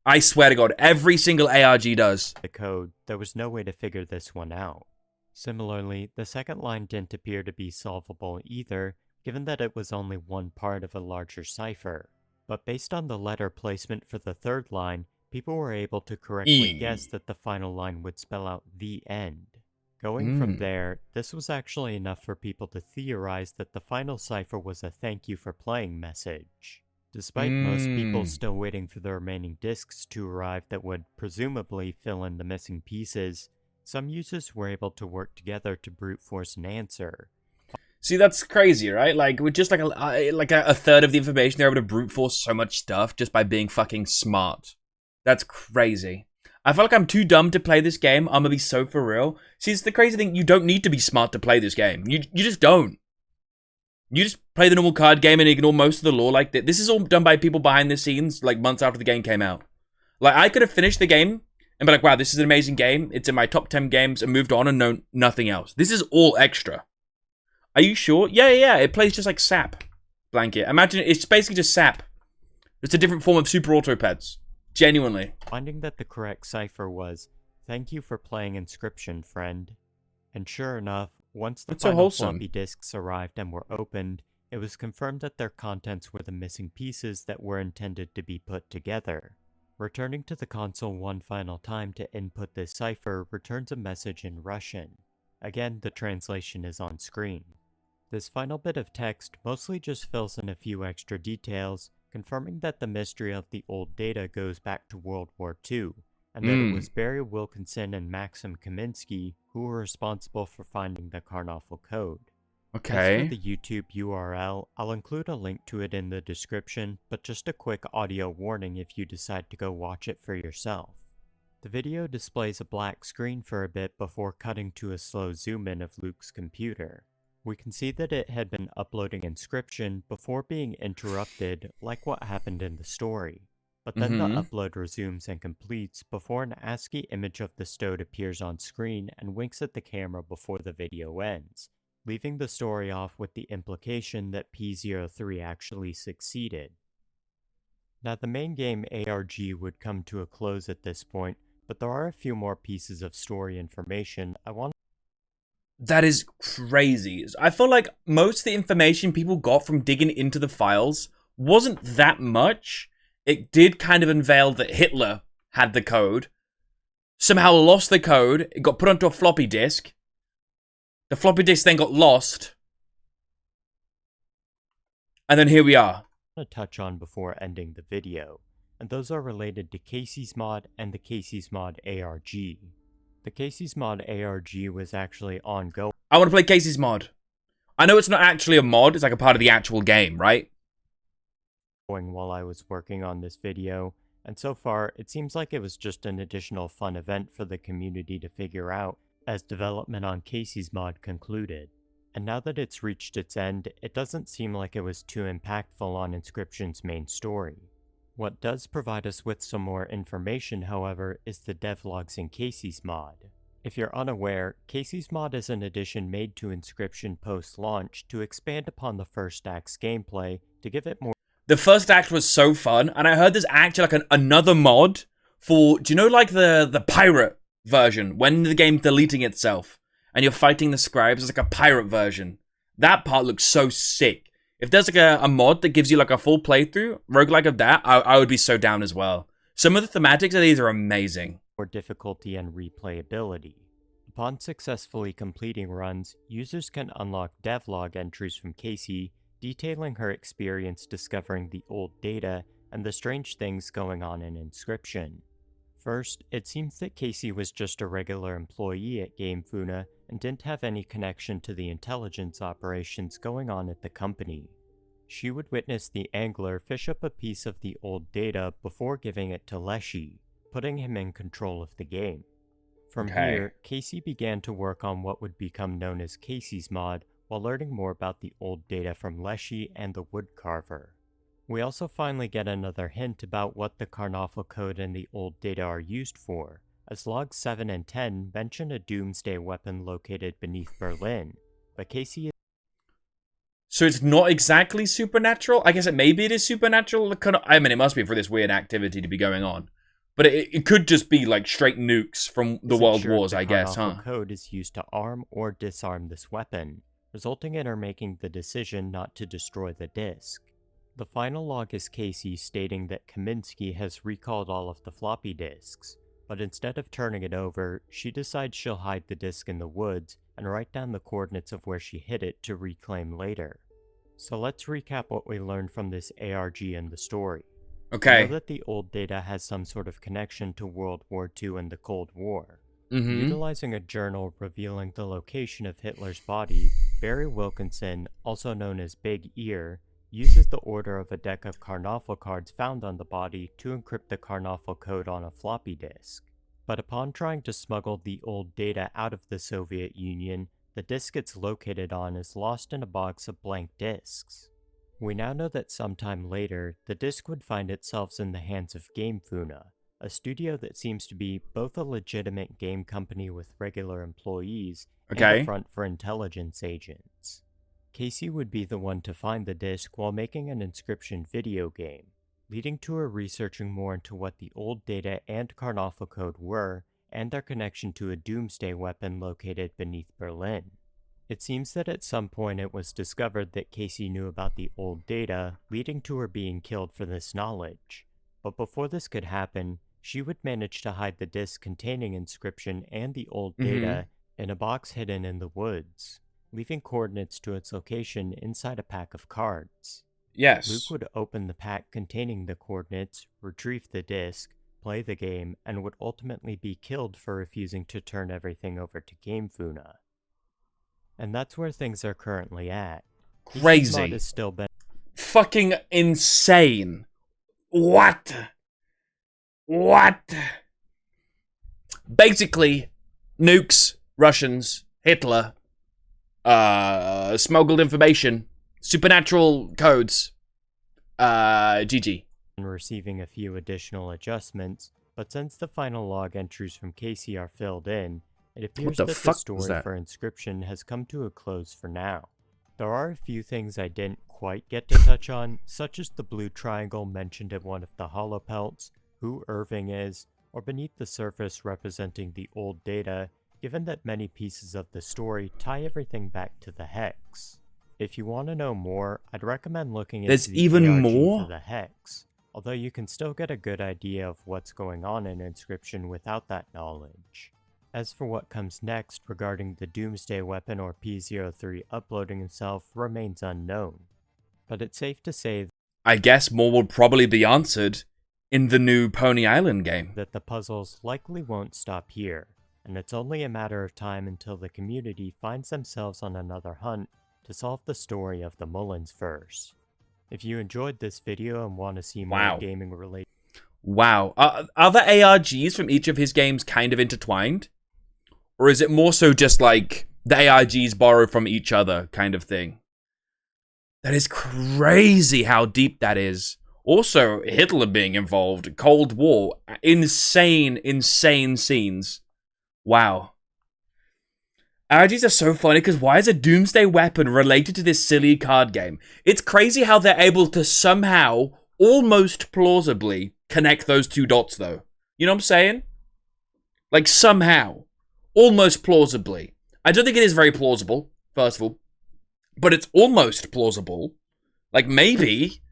I swear to God, every single ARG does. The code, there was no way to figure this one out. Similarly, the second line didn't appear to be solvable either, given that it was only one part of a larger cipher. But based on the letter placement for the third line, people were able to correctly guess that the final line would spell out the end. Going from there, this was actually enough for people to theorize that the final cipher was a thank you for playing message. Despite most people still waiting for the remaining discs to arrive that would presumably fill in the missing pieces, some users were able to work together to brute force an answer. See, that's crazy, right? Like, with just like a third of the information, they're able to brute force so much stuff just by being fucking smart. That's crazy. I feel like I'm too dumb to play this game. I'm gonna be so for real. See, it's the crazy thing. You don't need to be smart to play this game. You just don't. You just play the normal card game and ignore most of the lore like that. This is all done by people behind the scenes, like months after the game came out. Like, I could have finished the game and be like, wow, this is an amazing game. It's in my top 10 games, and moved on and known nothing else. This is all extra. Are you sure? Yeah. It plays just like SAP. Blanket. Imagine it's basically just SAP. It's a different form of Super Autopads. Genuinely. Finding that the correct cipher was, "Thank you for playing Inscryption, friend." And sure enough, once the final floppy disks arrived and were opened, it was confirmed that their contents were the missing pieces that were intended to be put together. Returning to the console one final time to input this cipher returns a message in Russian. Again, the translation is on screen. This final bit of text mostly just fills in a few extra details, confirming that the mystery of the old data goes back to World War II, and that it was Barry Wilkinson and Maxim Kaminsky who were responsible for finding the Karnoffel code. Okay. As for the YouTube URL, I'll include a link to it in the description, but just a quick audio warning if you decide to go watch it for yourself. The video displays a black screen for a bit before cutting to a slow zoom in of Luke's computer. We can see that it had been uploading Inscryption before being interrupted, like what happened in the story. But then the upload resumes and completes before an ASCII image of the Stode appears on screen and winks at the camera before the video ends, leaving the story off with the implication that P03 actually succeeded. Now, the main game ARG would come to a close at this point, but there are a few more pieces of story information I want. That is crazy. I feel like most of the information people got from digging into the files wasn't that much. It did kind of unveil that Hitler had the code, somehow lost the code, it got put onto a floppy disk. The floppy disk then got lost. And then here we are. I want to touch on before ending the video, and those are related to Casey's mod and the Casey's mod ARG. The Casey's mod ARG was actually ongoing. I want to play Casey's mod. I know it's not actually a mod, it's like a part of the actual game, right? While I was working on this video, and so far it seems like it was just an additional fun event for the community to figure out as development on Casey's mod concluded. And now that it's reached its end, it doesn't seem like it was too impactful on Inscryption's main story. What does provide us with some more information, however, is the devlogs in Casey's mod. If you're unaware, Casey's mod is an addition made to Inscryption post-launch to expand upon the first act's gameplay to give it more. The first act was so fun, and I heard there's actually like another mod for, do you know like the pirate version, when the game's deleting itself, and you're fighting the scribes, it's like a pirate version. That part looks so sick. If there's like a mod that gives you like a full playthrough, roguelike of that, I would be so down as well. Some of the thematics of these are amazing. More difficulty and replayability. Upon successfully completing runs, users can unlock devlog entries from Casey, detailing her experience discovering the old data and the strange things going on in Inscryption. First, it seems that Casey was just a regular employee at Game Funa and didn't have any connection to the intelligence operations going on at the company. She would witness the angler fish up a piece of the old data before giving it to Leshy, putting him in control of the game. From here, Casey began to work on what would become known as Casey's Mod, while learning more about the old data from Leshy and the Woodcarver. We also finally get another hint about what the Karnoffel code and the old data are used for, as logs 7 and 10 mention a doomsday weapon located beneath Berlin, but Casey is... So it's not exactly supernatural? I guess maybe it is supernatural. I mean, it must be for this weird activity to be going on. But it could just be like straight nukes from the World Wars, I guess, huh? The code is used to arm or disarm this weapon, resulting in her making the decision not to destroy the disk. The final log is Casey stating that Kaminsky has recalled all of the floppy disks, but instead of turning it over, she decides she'll hide the disk in the woods and write down the coordinates of where she hid it to reclaim later. So let's recap what we learned from this ARG in the story. Okay. We know that the old data has some sort of connection to World War II and the Cold War. Utilizing a journal revealing the location of Hitler's body, Barry Wilkinson, also known as Big Ear, uses the order of a deck of Karnoffel cards found on the body to encrypt the Karnoffel code on a floppy disk. But upon trying to smuggle the old data out of the Soviet Union, the disk it's located on is lost in a box of blank disks. We now know that sometime later, the disk would find itself in the hands of GameFuna, a studio that seems to be both a legitimate game company with regular employees and a front for intelligence agents. Casey would be the one to find the disk while making an Inscryption video game, leading to her researching more into what the old data and Karnoffel code were, and their connection to a doomsday weapon located beneath Berlin. It seems that at some point it was discovered that Casey knew about the old data, leading to her being killed for this knowledge. But before this could happen, she would manage to hide the disk containing Inscryption and the old data in a box hidden in the woods, leaving coordinates to its location inside a pack of cards. Yes. Luke would open the pack containing the coordinates, retrieve the disk, play the game, and would ultimately be killed for refusing to turn everything over to GameFuna. And that's where things are currently at. Crazy. Mod is still fucking insane. What? Basically, nukes, Russians, Hitler, smuggled information, supernatural codes, GG. Receiving a few additional adjustments, but since the final log entries from Casey are filled in, it appears that the story for Inscryption has come to a close for now. There are a few things I didn't quite get to touch on, such as the blue triangle mentioned in one of the holopelts, who Irving is, or beneath the surface representing the old data, given that many pieces of the story tie everything back to the Hex. If you want to know more, I'd recommend looking into the ARG for the Hex, although you can still get a good idea of what's going on in Inscryption without that knowledge. As for what comes next regarding the Doomsday Weapon or P03 uploading himself remains unknown, but it's safe to say I guess more will probably be answered in the new Pony Island game. That the puzzles likely won't stop here, and it's only a matter of time until the community finds themselves on another hunt to solve the story of the Mullins-verse. If you enjoyed this video and want to see more gaming related... Wow. Are the ARGs from each of his games kind of intertwined? Or is it more so just like the ARGs borrow from each other kind of thing? That is crazy how deep that is. Also, Hitler being involved, Cold War, insane scenes. Wow. ARGs are so funny because why is a Doomsday Weapon related to this silly card game? It's crazy how they're able to somehow, almost plausibly, connect those two dots though. You know what I'm saying? Like somehow. Almost plausibly. I don't think it is very plausible, first of all. But it's almost plausible. Like maybe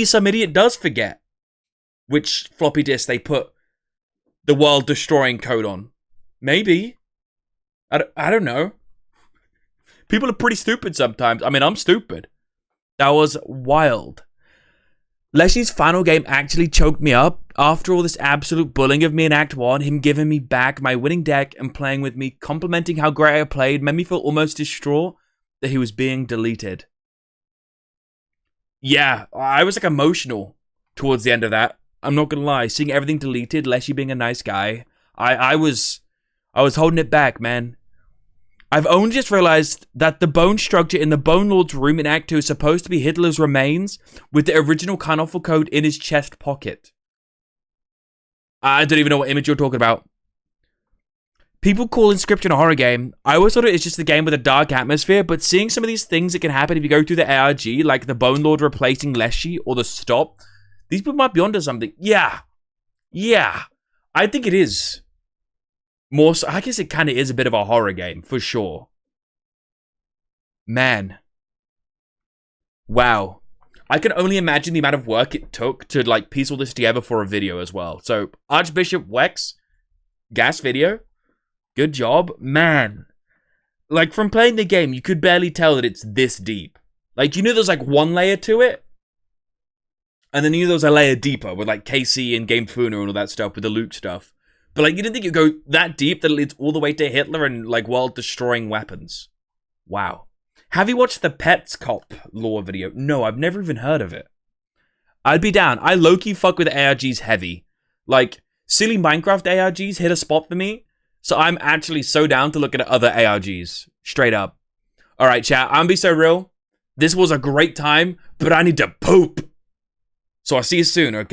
some idiot does forget which floppy disk they put the world-destroying code on. Maybe. I don't know. People are pretty stupid sometimes. I mean, I'm stupid. That was wild. Leshy's final game actually choked me up. After all this absolute bullying of me in Act 1, him giving me back my winning deck and playing with me, complimenting how great I played, made me feel almost distraught that he was being deleted. Yeah, I was like emotional towards the end of that. I'm not gonna lie, seeing everything deleted, Leshy being a nice guy, I was holding it back, man. I've only just realized that the bone structure in the Bone Lord's room in Act 2 is supposed to be Hitler's remains with the original Karnoffel code in his chest pocket. I don't even know what image you're talking about. People call Inscryption a horror game. I always thought it was just a game with a dark atmosphere, but seeing some of these things that can happen if you go through the ARG, like the Bone Lord replacing Leshy or the stop, these people might be onto something. Yeah. I think it is. More so, I guess it kind of is a bit of a horror game, for sure. Man. Wow. I can only imagine the amount of work it took to, like, piece all this together for a video as well. So, Archbishop Wex, gas video, good job. Man. Like, from playing the game, you could barely tell that it's this deep. Like, you knew there's, like, one layer to it. And then you knew there was a layer deeper with, like, KC and Game Funa and all that stuff with the Luke stuff. But, like, you didn't think it'd go that deep that it leads all the way to Hitler and, like, world-destroying weapons. Wow. Have you watched the Pets Cop lore video? No, I've never even heard of it. I'd be down. I low-key fuck with ARGs heavy. Like, silly Minecraft ARGs hit a spot for me. So I'm actually so down to look at other ARGs. Straight up. Alright, chat. I'm gonna be so real. This was a great time, but I need to poop. So I'll see you soon, okay?